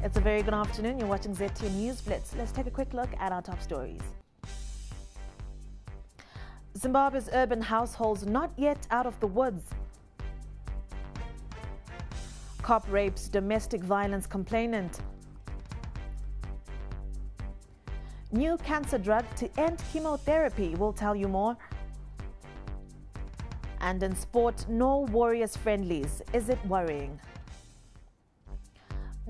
It's a very good afternoon. You're watching ZTN News Blitz. Let's take a quick look at our top stories. Zimbabwe's urban households not yet out of the woods. Cop rapes domestic violence complainant. New cancer drug to end chemotherapy. We'll tell you more. And in sport, no Warriors friendlies. Is it worrying?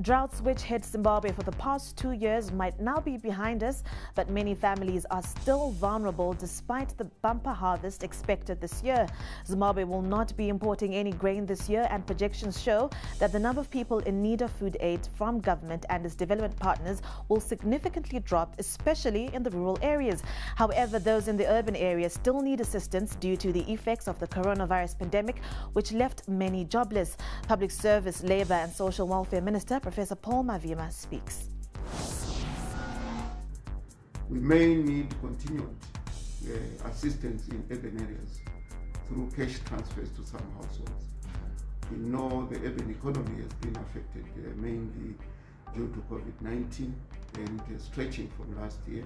Droughts which hit Zimbabwe for the past 2 years might now be behind us, but many families are still vulnerable despite the bumper harvest expected this year. Zimbabwe will not be importing any grain this year, and projections show that the number of people in need of food aid from government and its development partners will significantly drop, especially in the rural areas. However, those in the urban areas still need assistance due to the effects of the coronavirus pandemic, which left many jobless. Public Service, Labour and Social Welfare Minister Professor Paul Mavima speaks. We may need continued assistance in urban areas through cash transfers to some households. We know the urban economy has been affected mainly due to COVID-19 and stretching from last year.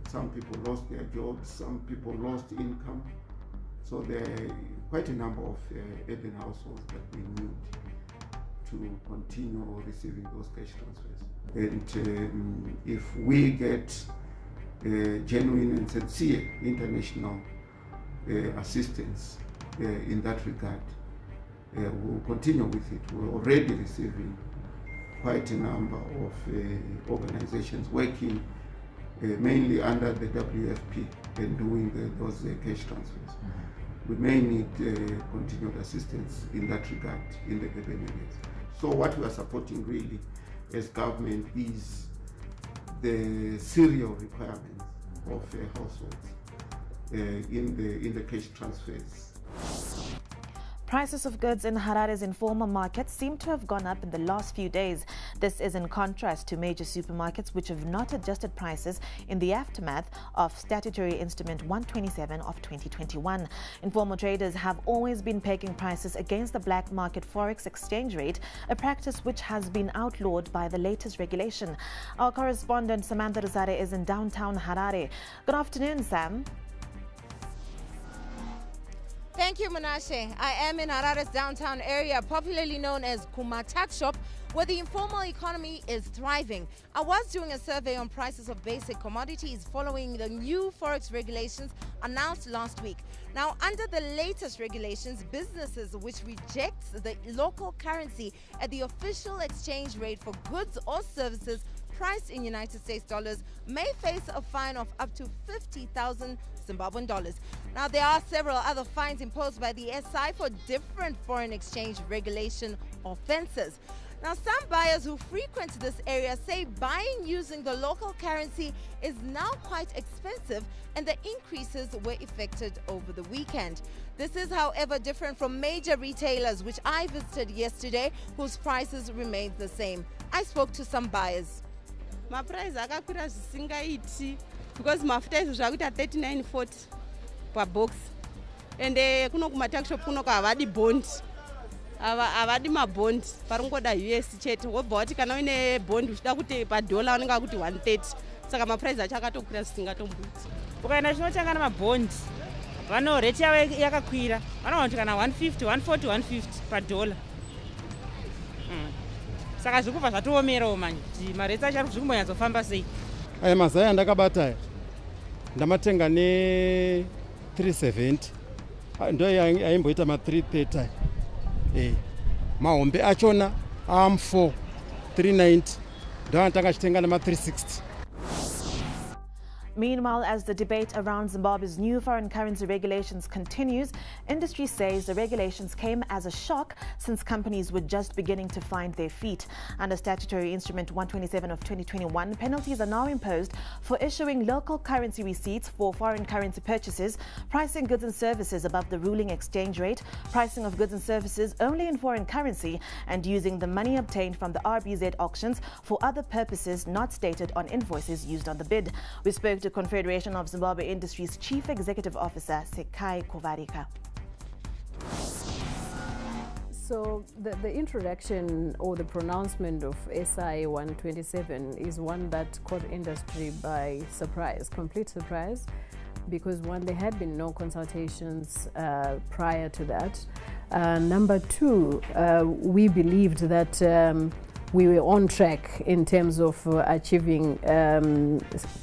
Some people lost their jobs, some people lost income. So there are quite a number of urban households that we need to continue receiving those cash transfers. And if we get genuine and sincere international assistance in that regard, we'll continue with it. We're already receiving quite a number of organizations working mainly under the WFP and doing those cash transfers. We may need continued assistance in that regard in the urban areas. So what we are supporting really as government is the cereal requirements of households in the cash transfers. Prices of goods in Harare's informal markets seem to have gone up in the last few days. This is in contrast to major supermarkets which have not adjusted prices in the aftermath of Statutory Instrument 127 of 2021. Informal traders have always been pegging prices against the black market forex exchange rate, a practice which has been outlawed by the latest regulation. Our correspondent Samantha Rosare is in downtown Harare. Good afternoon, Sam. Thank you, Menashe. I am in Harare's downtown area, popularly known as Kuma Tuck Shop, where the informal economy is thriving. I was doing a survey on prices of basic commodities following the new forex regulations announced last week. Now, under the latest regulations, businesses which reject the local currency at the official exchange rate for goods or services priced in United States dollars may face a fine of up to 50,000 Zimbabwean dollars. Now, there are several other fines imposed by the SI for different foreign exchange regulation offenses. Now, some buyers who frequent this area say buying using the local currency is now quite expensive, and the increases were effected over the weekend. This is, however, different from major retailers which I visited yesterday, whose prices remained the same. I spoke to some buyers. My price akakwira zvisingaiti because mafuta izvo zvakuita 39.40 per box, and kuno kuma tuck shop kuno havadi bond, havadi mabond, paringoda US chete. Wobva wati kana uine bond uchida kuti padola unenge akuti 130, saka maprice acho akatokwira zvisingatomboiti. Ukaenda chinotanga namabond vano rate yavo yakakwira, vanogona kuti kana 150 140 150 padola. Saka zvikuva zvatoomerawo manje kuti marete acho ari zvikumbonyatsofamba sei. Aya mazai andakabata aya ndamatenga ne370, ndo aimboita ma330. Mahombe achona am4 390, ndo andanga chitenga nema360. Meanwhile, as the debate around Zimbabwe's new foreign currency regulations continues, industry says the regulations came as a shock since companies were just beginning to find their feet. Under Statutory Instrument 127 of 2021, penalties are now imposed for issuing local currency receipts for foreign currency purchases, pricing goods and services above the ruling exchange rate, pricing of goods and services only in foreign currency, and using the money obtained from the RBZ auctions for other purposes not stated on invoices used on the bid. We spoke to Confederation of Zimbabwe Industries Chief Executive Officer Sekai Kovarika. So the introduction or the pronouncement of SI 127 is one that caught industry by surprise, complete surprise, because one, there had been no consultations prior to that. Number two, we believed that we were on track in terms of achieving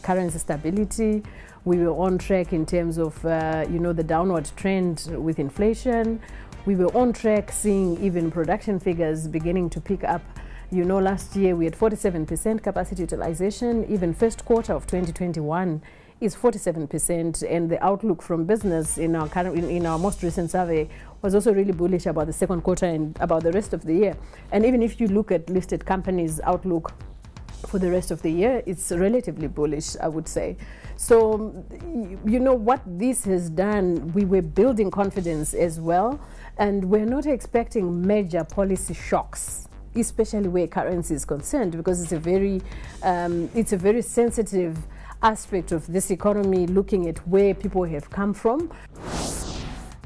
currency stability. We were on track in terms of the downward trend with inflation. We were on track seeing even production figures beginning to pick up. Last year we had 47% capacity utilization. Even first quarter of 2021 is 47%, and the outlook from business in our most recent survey was also really bullish about the second quarter and about the rest of the year. And even if you look at listed companies' outlook for the rest of the year, it's relatively bullish, I would say. So, what this has done, we were building confidence as well, and we're not expecting major policy shocks, especially where currency is concerned, because it's a very sensitive aspect of this economy, looking at where people have come from.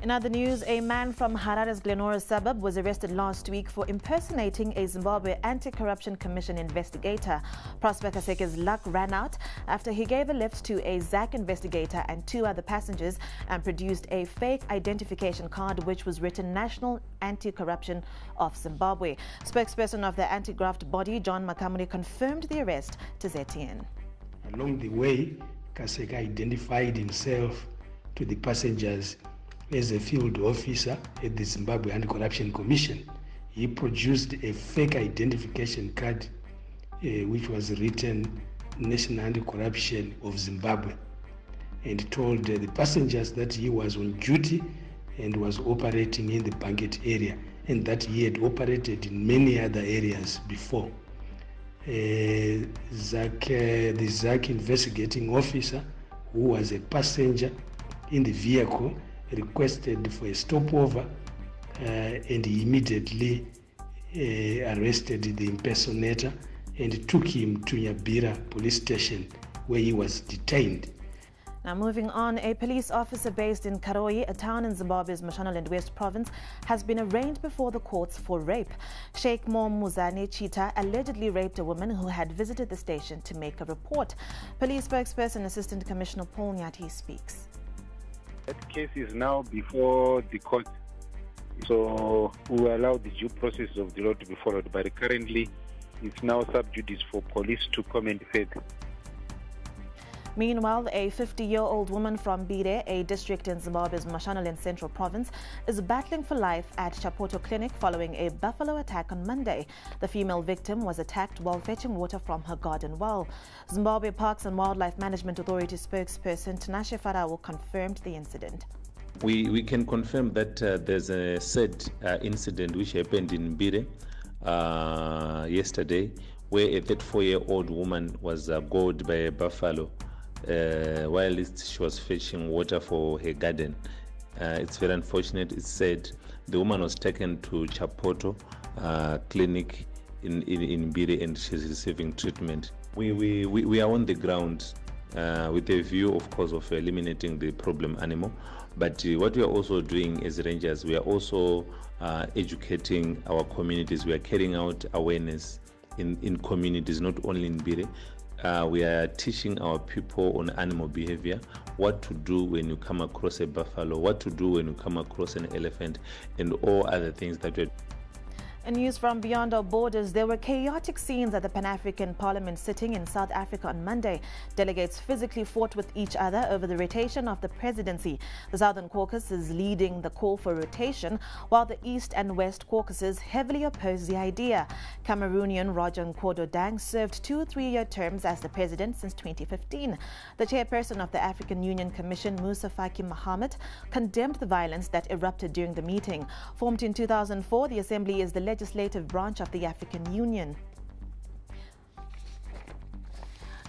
In other news, a man from Harare's Glenora suburb was arrested last week for impersonating a Zimbabwe Anti-Corruption Commission investigator. Prosper Kaseke's luck ran out after he gave a lift to a ZAC investigator and 2 other passengers and produced a fake identification card which was written National Anti-Corruption of Zimbabwe. Spokesperson of the anti-graft body, John Makamuri, confirmed the arrest to ZTN. Along the way, Kaseke identified himself to the passengers as a field officer at the Zimbabwe Anti-Corruption Commission. He produced a fake identification card which was written National Anti-Corruption of Zimbabwe, and told the passengers that he was on duty and was operating in the Banket area, and that he had operated in many other areas before. The ZAC investigating officer, who was a passenger in the vehicle, requested for a stopover, and he immediately arrested the impersonator and took him to Nyabira police station, where he was detained. Now moving on, a police officer based in Karoi, a town in Zimbabwe's Mashonaland West province, has been arraigned before the courts for rape. Sheikh Muzane Chita allegedly raped a woman who had visited the station to make a report. Police spokesperson Assistant Commissioner Paul Nyati speaks. That case is now before the court, so we will allow the due process of the law to be followed, but currently it's now sub judice for police to comment further. Meanwhile, a 50-year-old woman from Bire, a district in Zimbabwe's Mashonaland Central Province, is battling for life at Chapoto Clinic following a buffalo attack on Monday. The female victim was attacked while fetching water from her garden well. Zimbabwe Parks and Wildlife Management Authority spokesperson Tinashe Farao confirmed the incident. We can confirm that there's a said incident which happened in Bire yesterday, where a 34-year-old woman was gored by a buffalo while she was fetching water for her garden. It's very unfortunate. It's said the woman was taken to Chapoto clinic in Bire, and she's receiving treatment. We are on the ground with a view, of course, of eliminating the problem animal. But what we are also doing as rangers, we are also educating our communities. We are carrying out awareness in communities, not only in Bire. We are teaching our people on animal behavior, what to do when you come across a buffalo, what to do when you come across an elephant, and all other things that we're. In news from beyond our borders, there were chaotic scenes at the Pan-African Parliament sitting in South Africa on Monday. Delegates physically fought with each other over the rotation of the presidency. The Southern Caucus is leading the call for rotation, while the East and West caucuses heavily oppose the idea. Cameroonian Roger Nkodo Dang served 2 3-year terms as the president since 2015. The chairperson of the African Union Commission, Musa Faki Mohammed, condemned the violence that erupted during the meeting. Formed in 2004, the Assembly is the legislative branch of the African Union.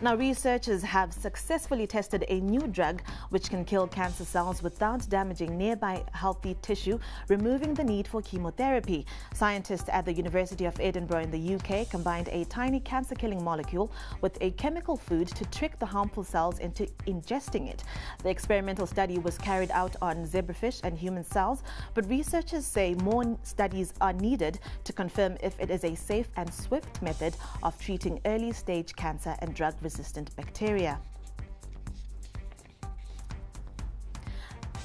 Now, researchers have successfully tested a new drug which can kill cancer cells without damaging nearby healthy tissue, removing the need for chemotherapy. Scientists at the University of Edinburgh in the UK combined a tiny cancer-killing molecule with a chemical food to trick the harmful cells into ingesting it. The experimental study was carried out on zebrafish and human cells, but researchers say more studies are needed to confirm if it is a safe and swift method of treating early-stage cancer and drug-resistant bacteria.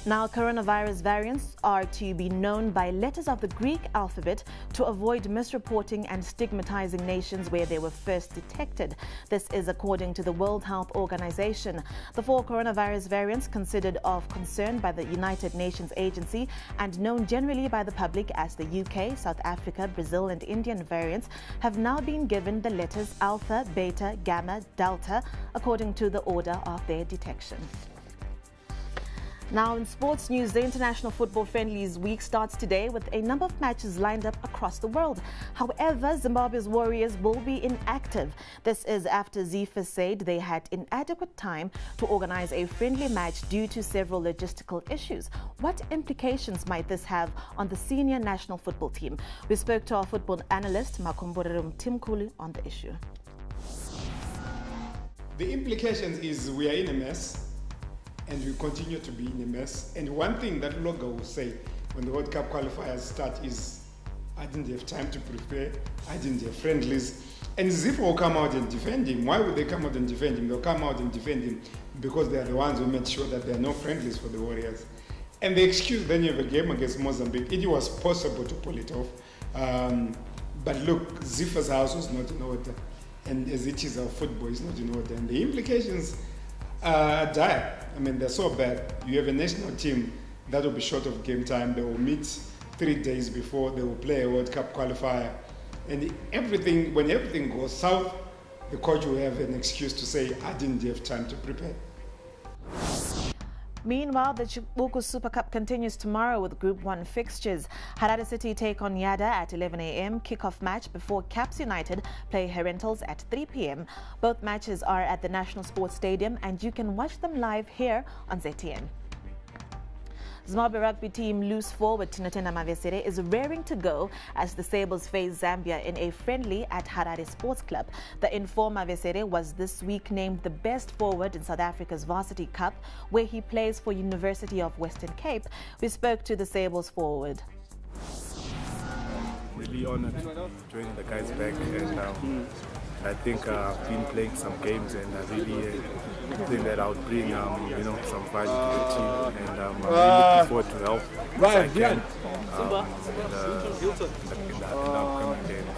Now, coronavirus variants are to be known by letters of the Greek alphabet to avoid misreporting and stigmatizing nations where they were first detected. This is according to the World Health Organization. The 4 coronavirus variants considered of concern by the United Nations Agency and known generally by the public as the UK, South Africa, Brazil and Indian variants have now been given the letters Alpha, Beta, Gamma, Delta, according to the order of their detection. Now, in sports news, the International Football Friendlies week starts today with a number of matches lined up across the world. However, Zimbabwe's Warriors will be inactive. This is after ZIFA said they had inadequate time to organize a friendly match due to several logistical issues. What implications might this have on the senior national football team? We spoke to our football analyst, Makomborerum Timkulu, on the issue. The implications is we are in a mess. And we continue to be in a mess. And one thing that Logo will say when the World Cup qualifiers start is, I didn't have time to prepare, I didn't have friendlies. And ZIFA will come out and defend him. Why would they come out and defend him? They'll come out and defend him because they are the ones who made sure that there are no friendlies for the Warriors. And the excuse, then you have a game against Mozambique. It was possible to pull it off. But look, ZIFA's house was not in order. And as it is, our football is not in order. And the implications are dire. I mean, they're so bad. You have a national team that will be short of game time. They will meet 3 days before they will play a World Cup qualifier. And when everything goes south, the coach will have an excuse to say, I didn't have time to prepare. Meanwhile, the Chibuku Super Cup continues tomorrow with Group 1 fixtures. Harare City take on Yada at 11 a.m. Kickoff match before Caps United play Herentals at 3 p.m. Both matches are at the National Sports Stadium and you can watch them live here on ZTN. Zimbabwe rugby team loose forward Tinotenda Mavesere is raring to go as the Sables face Zambia in a friendly at Harare Sports Club. The informed Mavesere was this week named the best forward in South Africa's Varsity Cup, where he plays for University of Western Cape. We spoke to the Sables forward. Really honored joining the guys back, and I think I've been playing some games, and I really think that I would bring some value to the team, and I'm really looking forward to help if I can in the upcoming game.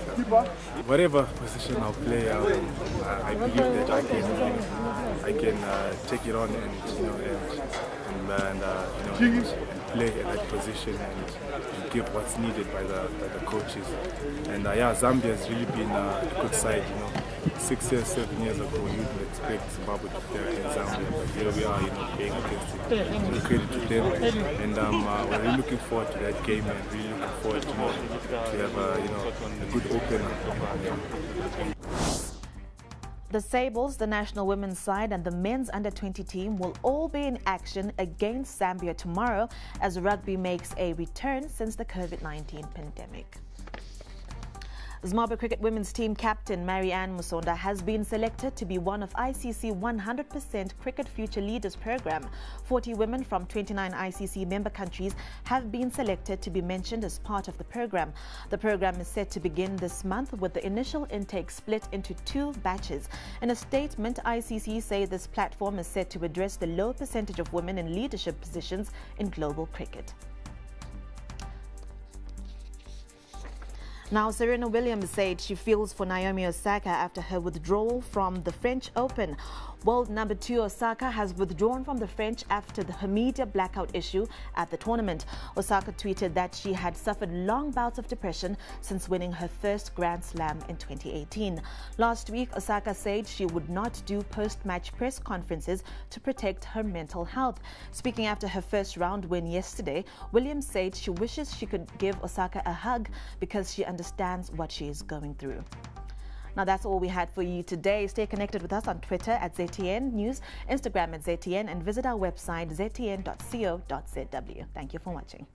Whatever position I'll play, I believe that I can take it on and play at that position and give what's needed by the coaches. And Zambia has really been a good side. 6 years, 7 years ago, you would expect Zimbabwe to play against Zambia, but here we are, playing against it. So credit to them, and we're really looking forward to that game, and really looking forward to have a good opener. The Sables, the national women's side and the men's under-20 team will all be in action against Zambia tomorrow as rugby makes a return since the COVID-19 pandemic. Zimbabwe cricket women's team captain Marianne Musonda has been selected to be one of ICC 100% Cricket Future Leaders program. 40 women from 29 ICC member countries have been selected to be mentioned as part of the program. The program is set to begin this month with the initial intake split into 2 batches. In a statement, ICC say this platform is set to address the low percentage of women in leadership positions in global cricket. Now, Serena Williams said she feels for Naomi Osaka after her withdrawal from the French Open. World number 2 Osaka has withdrawn from the French after her media blackout issue at the tournament. Osaka tweeted that she had suffered long bouts of depression since winning her first Grand Slam in 2018. Last week, Osaka said she would not do post-match press conferences to protect her mental health. Speaking after her first round win yesterday, Williams said she wishes she could give Osaka a hug because she understands what she is going through. Now, that's all we had for you today. Stay connected with us on Twitter at ZTN News, Instagram at ZTN, and visit our website ztn.co.zw. Thank you for watching.